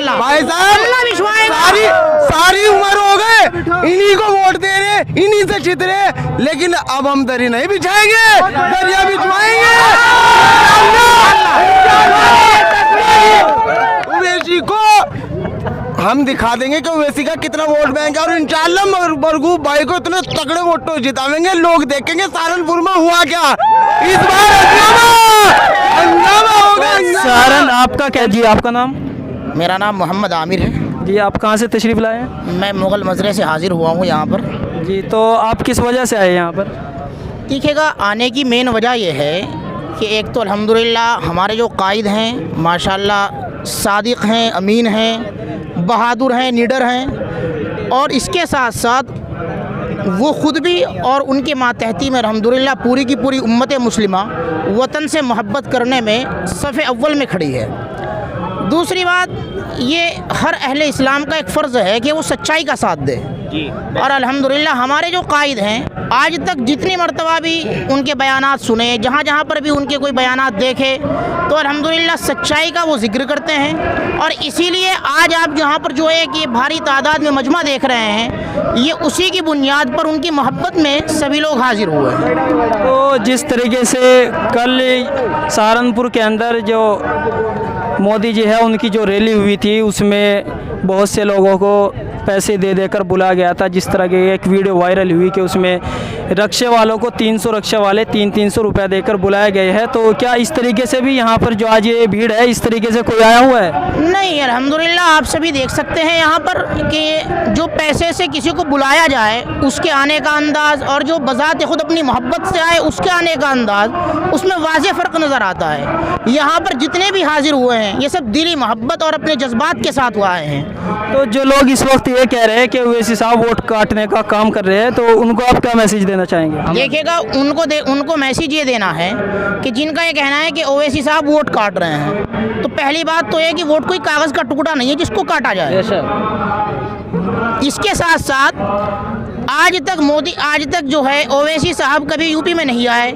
इंशाअल्लाह। भाई साहब अल्लाह विश्वास सारी उम्र हो गए इन्हीं को वोट दे रहे, इन्हीं से जीत रहे, लेकिन अब हम दरी नहीं बिछाएंगे, दरिया बिछवाएंगे। ओवैसी को हम दिखा देंगे कि ओवैसी का कितना वोट बैंक है, और इंशाअल्लाह मरगूब भाई को इतने तगड़े वोटों जितावेंगे, लोग देखेंगे सहारनपुर में हुआ क्या इस बार। हंगामा होगा। सारन आपका क्या जी, आपका नाम? मेरा नाम मोहम्मद आमिर है जी, आप कहाँ से तशरीफ़ लाए हैं? मैं मुग़ल मज़रे से हाज़िर हुआ हूँ यहाँ पर। जी, तो आप किस वजह से आए यहाँ पर? देखिएगा, आने की मेन वजह यह है कि एक तो अल्हम्दुलिल्लाह हमारे जो कायद हैं माशाल्लाह सादिक हैं, अमीन हैं, बहादुर हैं, निडर हैं, और इसके साथ साथ वो ख़ुद भी और उनके मातहती में अल्हम्दुलिल्लाह पूरी की पूरी उम्मत मुस्लिमा वतन से मोहब्बत करने में सफ़े अव्वल में खड़ी है। दूसरी बात, ये हर अहले इस्लाम का एक फ़र्ज़ है कि वो सच्चाई का साथ दे, और अल्हम्दुलिल्लाह हमारे जो कायद हैं आज तक जितनी मर्तबा भी उनके बयानात सुने, जहाँ जहाँ पर भी उनके कोई बयानात देखे, तो अल्हम्दुलिल्लाह सच्चाई का वो जिक्र करते हैं। और इसीलिए आज आप यहाँ पर जो है कि भारी तादाद में मजमा देख रहे हैं, ये उसी की बुनियाद पर उनकी मोहब्बत में सभी लोग हाजिर हुए हैं। तो जिस तरीके से कल सहारनपुर के अंदर जो मोदी जी है उनकी जो रैली हुई थी, उसमें बहुत से लोगों को पैसे दे देकर बुलाया गया था। जिस तरह की एक वीडियो वायरल हुई कि उसमें रक्शे वालों को 300 रक्शे वाले 300 रुपये देकर बुलाए गए हैं, तो क्या इस तरीके से भी यहाँ पर जो आज ये भीड़ है, इस तरीके से कोई आया हुआ है? नहीं, अल्हम्दुलिल्लाह आप सभी देख सकते हैं यहाँ पर कि जो पैसे से किसी को बुलाया जाए उसके आने का अंदाज़, और जो बज़ात खुद अपनी मोहब्बत से आए उसके आने का अंदाज़, उसमें वाज़ेह फ़र्क नज़र आता है। यहाँ पर जितने भी हाजिर हुए हैं ये सब दिली मोहब्बत और अपने जज्बात के साथ हुआ आए हैं। तो जो लोग इस वक्त ये कह रहे हैं कि ओवैसी साहब वोट काटने का काम कर रहे हैं, तो उनको आप क्या मैसेज देना चाहेंगे? देखिएगा, उनको मैसेज ये देना है कि जिनका ये कहना है कि ओवैसी साहब वोट काट रहे हैं, तो पहली बात तो ये कि वोट कोई कागज़ का टुकड़ा नहीं है जिसको काटा जाए। इसके साथ साथ आज तक जो है ओवैसी साहब कभी यूपी में नहीं आए,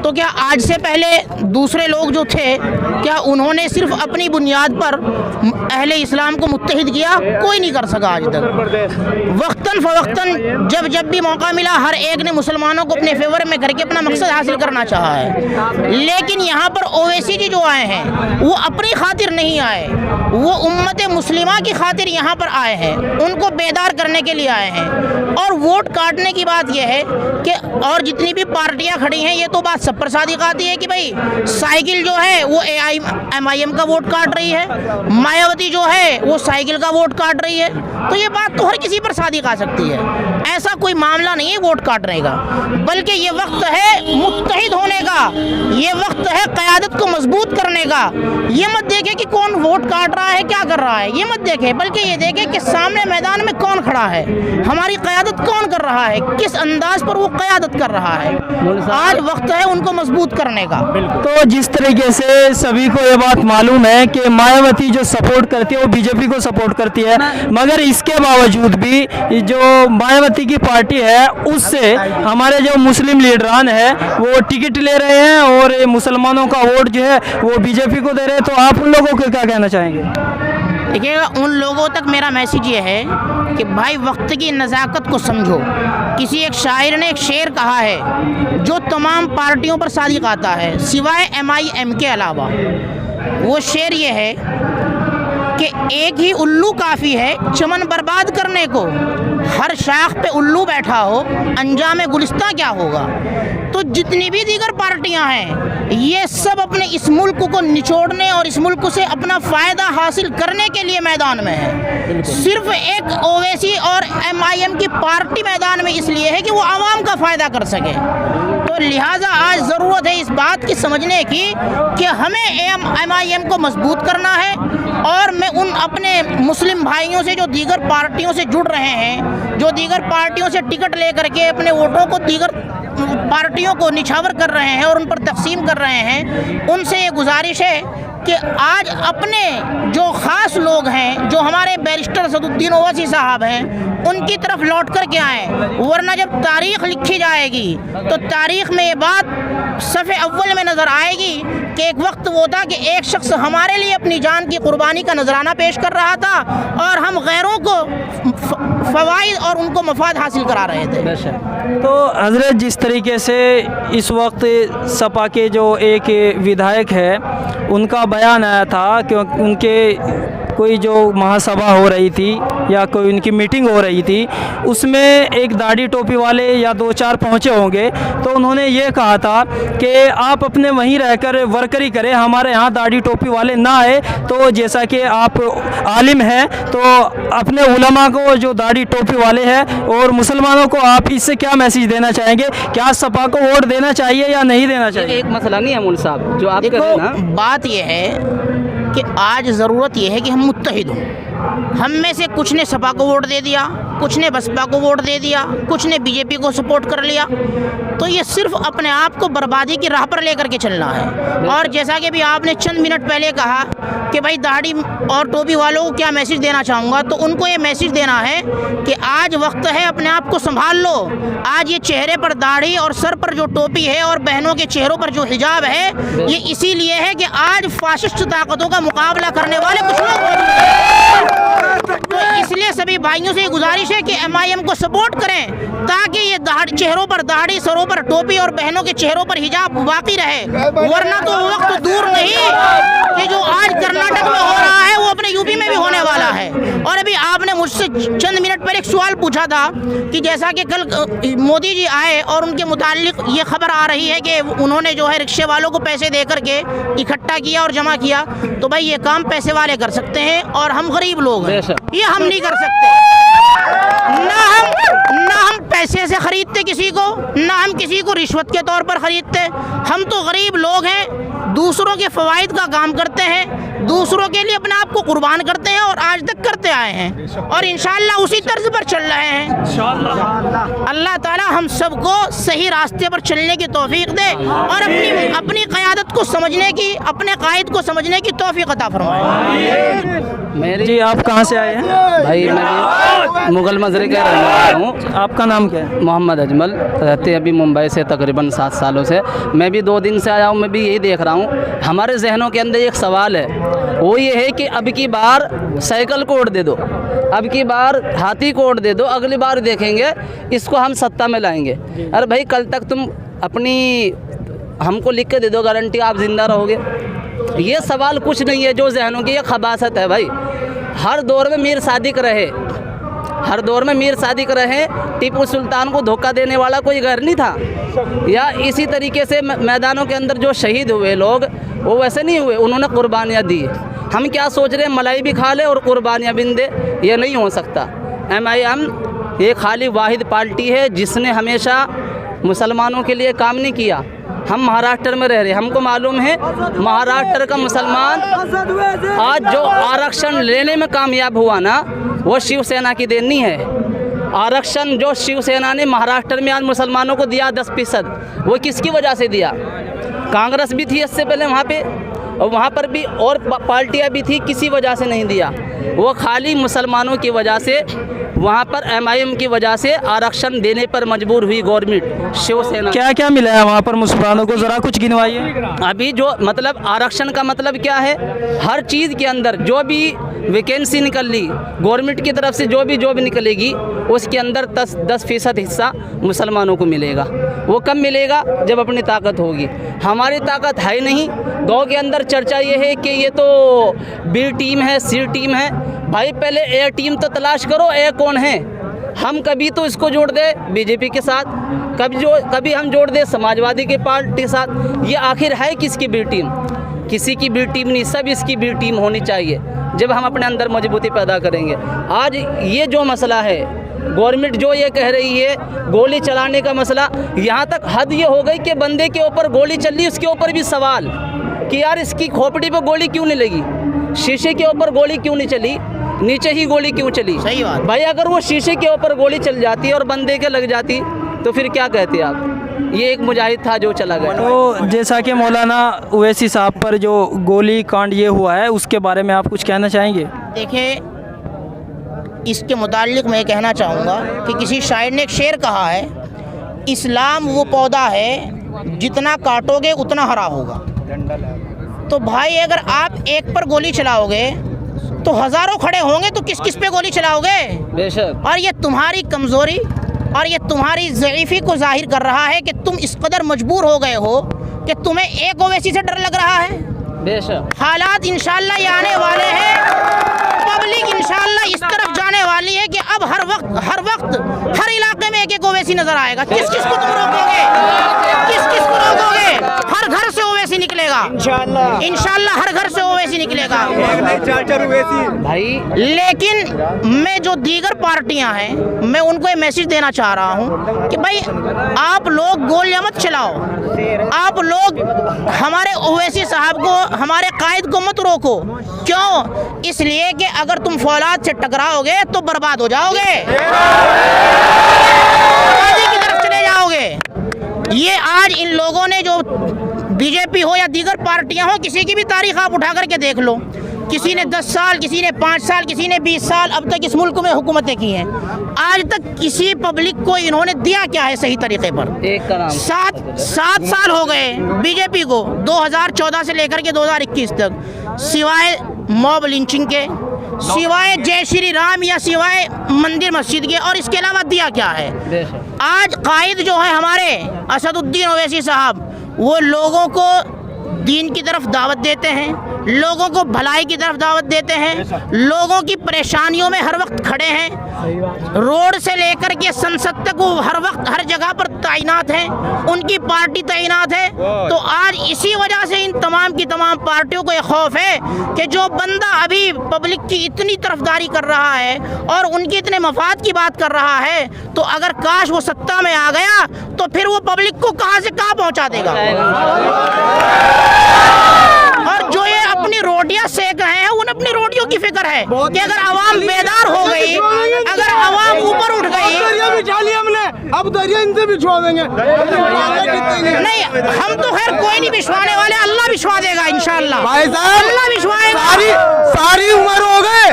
तो क्या आज से पहले दूसरे लोग जो थे, क्या उन्होंने सिर्फ अपनी बुनियाद पर अहले इस्लाम को मुत्तहिद किया? कोई नहीं कर सका आज तक। वक्तन फ़वक्तन जब भी मौका मिला, हर एक ने मुसलमानों को अपने फेवर में करके अपना मकसद हासिल करना चाहा है। लेकिन यहाँ पर ओवैसी जी जो आए हैं वो अपनी खातिर नहीं आए, वो उम्मत मुस्लिमा की खातिर यहाँ पर आए हैं, उनको बेदार करने के लिए आए हैं। और वोट काटने की बात यह है कि और जितनी भी पार्टियां खड़ी हैं, ये तो बात सब पर सादिक आती है कि भाई साइकिल जो है वो MIM का वोट काट रही है, मायावती जो है वो साइकिल का वोट काट रही है, तो ये बात तो हर किसी पर सादिक आ सकती है। ऐसा कोई मामला नहीं है वोट काटने का, बल्कि ये वक्त है मुत्तहिद होने का, ये वक्त है क़यादत को मजबूत करने का। ये मत देखे कि कौन वोट काट रहा है, क्या कर रहा है, ये मत देखे, बल्कि ये देखे कि सामने मैदान में कौन खड़ा है, हमारी क़यादत कौन कर रहा है, किस अंदाज पर वो क़यादत कर रहा है। आज वक्त है उनको मजबूत करने का। तो जिस तरीके से सभी को ये बात मालूम है कि मायावती जो सपोर्ट करती है वो बीजेपी को सपोर्ट करती है, मगर इसके बावजूद भी जो मायावती की पार्टी है उससे हमारे जो मुस्लिम लीडरान है वो टिकट ले रहे हैं और मुसलमानों का वोट जो है वो बीजेपी को दे रहे हैं। तो आप उन लोगों को क्या कहना चाहेंगे? देखिएगा, उन लोगों तक मेरा मैसेज ये है कि भाई वक्त की नज़ाकत को समझो। किसी एक शायर ने एक शेर कहा है जो तमाम पार्टियों पर सादिक आता है सिवाय MIM के अलावा। वो शेर ये है कि एक ही उल्लू काफ़ी है चमन बर्बाद करने को, हर शाख पे उल्लू बैठा हो अंजाम गुलिस्तां क्या होगा। तो जितनी भी दीगर पार्टियां हैं ये सब अपने इस मुल्क को निचोड़ने और इस मुल्क से अपना फ़ायदा हासिल करने के लिए मैदान में है। सिर्फ एक ओवैसी और MIM की पार्टी मैदान में इसलिए है कि वो आवाम का फ़ायदा कर सके। तो लिहाजा आज ज़रूरत है इस बात की समझने की कि हमें MIM को मजबूत करना है, और मैं उन अपने मुस्लिम भाइयों से जो दीगर पार्टियों से जुड़ रहे हैं, जो दीगर पार्टियों से टिकट लेकर के अपने वोटों को दीगर पार्टियों को निछावर कर रहे हैं और उन पर तकसीम कर रहे हैं, उनसे ये गुजारिश है कि आज अपने जो ख़ास लोग हैं, जो हमारे बैरिस्टर सदुद्दीन ओवैसी साहब हैं, उनकी तरफ लौट कर के आएँ, वरना जब तारीख़ लिखी जाएगी तो तारीख़ में ये बात सफ़े अव्वल में नज़र आएगी कि एक वक्त वो था कि एक शख्स हमारे लिए अपनी जान की कुर्बानी का नजराना पेश कर रहा था और हम गैरों को फ़वाइद और उनको मफाद हासिल करा रहे थे। तो हजरत, जिस तरीके से इस वक्त सपा के जो एक विधायक है उनका बयान आया था कि उनके कोई जो महासभा हो रही थी या कोई उनकी मीटिंग हो रही थी, उसमें एक दाढ़ी टोपी वाले या 2-4 पहुँचे होंगे, तो उन्होंने ये कहा था कि आप अपने वहीं रहकर वर्करी करें, हमारे यहाँ दाढ़ी टोपी वाले ना आए। तो जैसा कि आप आलिम हैं तो अपने उलमा को जो दाढ़ी टोपी वाले हैं और मुसलमानों को आप इससे क्या मैसेज देना चाहेंगे? क्या सपा को वोट देना चाहिए या नहीं देना चाहिए? एक मसला नहीं है मुल साहब जो आप कह रहे हैं ना, बात यह है कि आज ज़रूरत यह है कि हम मुत्तहिद हों। हम में से कुछ ने सपा को वोट दे दिया, कुछ ने बसपा को वोट दे दिया, कुछ ने बीजेपी को सपोर्ट कर लिया, तो ये सिर्फ अपने आप को बर्बादी की राह पर लेकर के चलना है। और जैसा कि भी आपने चंद मिनट पहले कहा कि भाई दाढ़ी और टोपी वालों को क्या मैसेज देना चाहूँगा, तो उनको ये मैसेज देना है कि आज वक्त है, अपने आप को संभाल लो। आज ये चेहरे पर दाढ़ी और सर पर जो टोपी है और बहनों के चेहरों पर जो हिजाब है, ये इसीलिए है कि आज फाशिस्ट ताकतों का मुकाबला करने वाले कुछ लोग मौजूद हैं। तो इसलिए सभी भाइयों से गुजारिश है कि MIM को सपोर्ट करें ताकि ये चेहरों पर दाढ़ी, सरों पर टोपी और बहनों के चेहरों पर हिजाब बाकी रहे। वरना तो वक्त दूर नहीं कि जो आज कर्नाटक में हो रहा है वो अपने यूपी में भी होने वाला है। और अभी आपने मुझसे चंद मिनट पहले एक सवाल पूछा था कि जैसा कि कल मोदी जी आए और उनके मुताल्लिक ये खबर आ रही है कि उन्होंने जो है रिक्शे वालों को पैसे दे करके इकट्ठा किया और जमा किया, तो भाई ये काम पैसे वाले कर सकते हैं और हम गरीब लोग हैं, ये हम नहीं कर सकते। ना हम पैसे से खरीदते किसी को, ना हम किसी को रिश्वत के तौर पर खरीदते। हम तो गरीब लोग हैं, दूसरों के फ़वाइद का काम करते हैं, दूसरों के लिए अपने आप को कुर्बान करते हैं और आज तक करते आए हैं और इंशाअल्लाह उसी तर्ज पर चल रहे हैं। अल्लाह ताला हम सबको सही रास्ते पर चलने की तौफीक दे और अपनी क़यादत को समझने की, अपने कायद को समझने की तौफीक अता फरमाए। जी, आप कहाँ से आए हैं? भाई मैं मुगल मजरे का रहने वाला हूँ। आपका नाम क्या है? मोहम्मद अजमल, रहते हैं अभी मुंबई से तकरीबन 7 सालों से। मैं भी 2 दिन से आया हूँ, मैं भी यही देख रहा हूँ। हमारे जहनों के अंदर एक सवाल है, वो ये है कि अब की बार साइकिल को वोट दे दो, अब की बार हाथी को वोट दे दो, अगली बार देखेंगे इसको हम सत्ता में लाएंगे। अरे भाई, कल तक तुम अपनी हमको लिख के दे दो गारंटी आप ज़िंदा रहोगे। ये सवाल कुछ नहीं है, जो जहनों की ये खबासत है। भाई हर दौर में मीर सादिक रहे, हर दौर में मीर सादिक रहे, टीपू सुल्तान को धोखा देने वाला कोई गैर नहीं था। या इसी तरीके से मैदानों के अंदर जो शहीद हुए लोग वो वैसे नहीं हुए, उन्होंने कुर्बानियाँ दी। हम क्या सोच रहे हैं, मलाई भी खा ले और कुर्बानियाँ बिन दे? ये नहीं हो सकता। MIM ये खाली वाहिद पार्टी है जिसने हमेशा मुसलमानों के लिए काम नहीं किया। हम महाराष्ट्र में रह रहे, हमको मालूम है महाराष्ट्र का मुसलमान आज जो आरक्षण लेने में कामयाब हुआ ना, वो शिवसेना की देन नहीं है। आरक्षण जो शिवसेना ने महाराष्ट्र में आज मुसलमानों को दिया 10%, वो किसकी वजह से दिया? कांग्रेस भी थी इससे पहले वहाँ पे, और वहाँ पर भी और पार्टियाँ भी थी, किसी वजह से नहीं दिया। वो खाली मुसलमानों की वजह से, वहाँ पर MIM की वजह से आरक्षण देने पर मजबूर हुई गवर्नमेंट शिवसेना। क्या क्या मिला है वहाँ पर मुसलमानों को, ज़रा कुछ गिनवाइए। अभी जो मतलब आरक्षण का मतलब क्या है, हर चीज़ के अंदर जो भी वैकेंसी निकल ली गवर्नमेंट की तरफ से, जो भी जॉब निकलेगी उसके अंदर 10% हिस्सा मुसलमानों को मिलेगा। वो कब मिलेगा? जब अपनी ताकत होगी। हमारी ताकत है नहीं। गाँव के अंदर चर्चा ये है कि ये तो B टीम है, C टीम है। भाई पहले A टीम तो तलाश करो, A कौन है? हम कभी तो इसको जोड़ दे बीजेपी के साथ, कभी हम जोड़ दे समाजवादी के पार्टी के साथ। ये आखिर है किसकी B टीम? किसी की B टीम नहीं, सब इसकी B टीम होनी चाहिए जब हम अपने अंदर मजबूती पैदा करेंगे। आज ये जो मसला है, गवर्नमेंट जो ये कह रही है गोली चलाने का मसला, यहाँ तक हद ये हो गई कि बंदे के ऊपर गोली चल रही, उसके ऊपर भी सवाल कि यार इसकी खोपड़ी पे गोली क्यों नहीं लगी, शीशे के ऊपर गोली क्यों नहीं चली, नीचे ही गोली क्यों चली? सही बात भाई, अगर वो शीशे के ऊपर गोली चल जाती और बंदे के लग जाती तो फिर क्या कहते आप? ये एक मुजाहिद था जो चला गया। तो जैसा कि मौलाना ओवैसी साहब पर जो गोली कांड ये हुआ है, उसके बारे में आप कुछ कहना चाहेंगे? देखिए, इसके मुताल्लिक मैं कहना चाहूँगा कि किसी शायर ने एक शेर कहा है, इस्लाम वो पौधा है जितना काटोगे उतना हरा होगा। तो भाई अगर आप एक पर गोली चलाओगे तो हजारों खड़े होंगे, तो किस किस पे गोली चलाओगे? बेशक। और ये तुम्हारी कमज़ोरी और ये तुम्हारी ज़ईफ़ी को जाहिर कर रहा है कि तुम इस कदर मजबूर हो गए हो कि तुम्हें एक ओवैसी से डर लग रहा है। बेशक। हालात इंशाल्लाह ये आने वाले हैं, पब्लिक इंशाल्लाह इस तरफ जाने वाली है कि अब हर वक्त हर इलाके में एक एक ओवैसी नजर आएगा। किस किस को तुम रोकोगे? किस किस को रोकोगे? हर घर से ओवैसी निकलेगा इंशाल्लाह हर घर से ओवैसी निकलेगा भाई। लेकिन मैं जो दीगर पार्टियां हैं, मैं उनको ये मैसेज देना चाह रहा हूं कि भाई आप लोग गोलियां मत चलाओ, आप लोग हमारे ओवैसी साहब को, हमारे कायद को मत रोको। क्यों? इसलिए कि अगर तुम फौलाद से टकराओगे तो बर्बाद हो जाओगे, आगे की तरफ चले जाओगे। ये आज इन लोगों ने, जो बीजेपी हो या दीगर पार्टियां हो, किसी की भी तारीख आप उठा करके देख लो, किसी ने 10 साल, किसी ने 5 साल, किसी ने 20 साल अब तक इस मुल्क में हुकूमतें की हैं। आज तक किसी पब्लिक को इन्होंने दिया क्या है सही तरीके पर? एक का नाम। 7 साल हो गए बीजेपी को, 2014 से लेकर के 2021 तक, सिवाय मॉब लिंचिंग के, सिवाय जय श्री राम या सिवाय मंदिर मस्जिद के, और इसके अलावा दिया क्या है? आज कायद जो है हमारे असदुद्दीन ओवैसी साहब, वो लोगों को दीन की तरफ दावत देते हैं, लोगों को भलाई की तरफ दावत देते हैं, लोगों की परेशानियों में हर वक्त खड़े हैं, रोड से लेकर के संसद तक वो हर वक्त हर जगह पर तैनात हैं, उनकी पार्टी तैनात है। तो आज इसी वजह से इन तमाम की तमाम पार्टियों को ये खौफ है कि जो बंदा अभी पब्लिक की इतनी तरफदारी कर रहा है और उनकी इतने मफाद की बात कर रहा है, तो अगर काश वो सत्ता में आ गया तो फिर वो पब्लिक को कहाँ से कहाँ पहुँचा देगा। और जो ये अपनी रोटियां सेक रहे हैं, उन अपनी रोटियों की फिक्र है कि अगर आवाम बेदार हो गई, अगर आवाम ऊपर उठ गई, हमने अब दरिया इनसे बिछवा देंगे। नहीं, हम तो खैर कोई नहीं बिछवाने वाले, अल्लाह बिछवा देगा इंशाल्लाह। भाई साहब, अल्लाह बिछवाएगा। सारी उम्र हो गए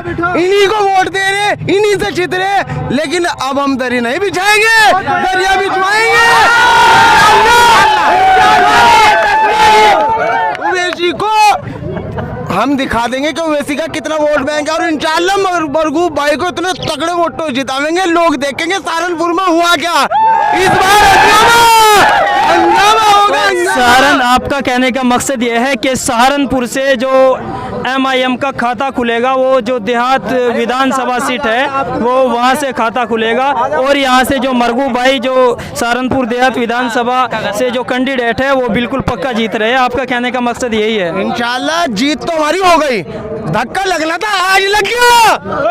इन्हीं को वोट दे रहे, इन्हीं से जीत रहे, लेकिन अब हम दरी नहीं बिछाएंगे, दरिया बिछवाएंगे। ओवैसी को हम दिखा देंगे कि ओवैसी का कितना वोट बैंक है, और इंशाल्लाह मरगूब भाई को इतने तगड़े वोटों जितावेंगे, लोग देखेंगे सहारनपुर में हुआ क्या इस बार। हंगामा होगा। सहारन, आपका कहने का मकसद ये है कि सहारनपुर से जो MIM का खाता खुलेगा, वो जो देहात विधानसभा सीट है वो वहाँ से खाता खुलेगा, और यहाँ से जो मरगूब भाई जो सहारनपुर देहात विधानसभा से जो कैंडिडेट है वो बिल्कुल पक्का जीत रहे हैं। आपका कहने का मकसद यही है? इंशाल्लाह जीत तो हमारी हो गई, धक्का लगना था आज लग गया।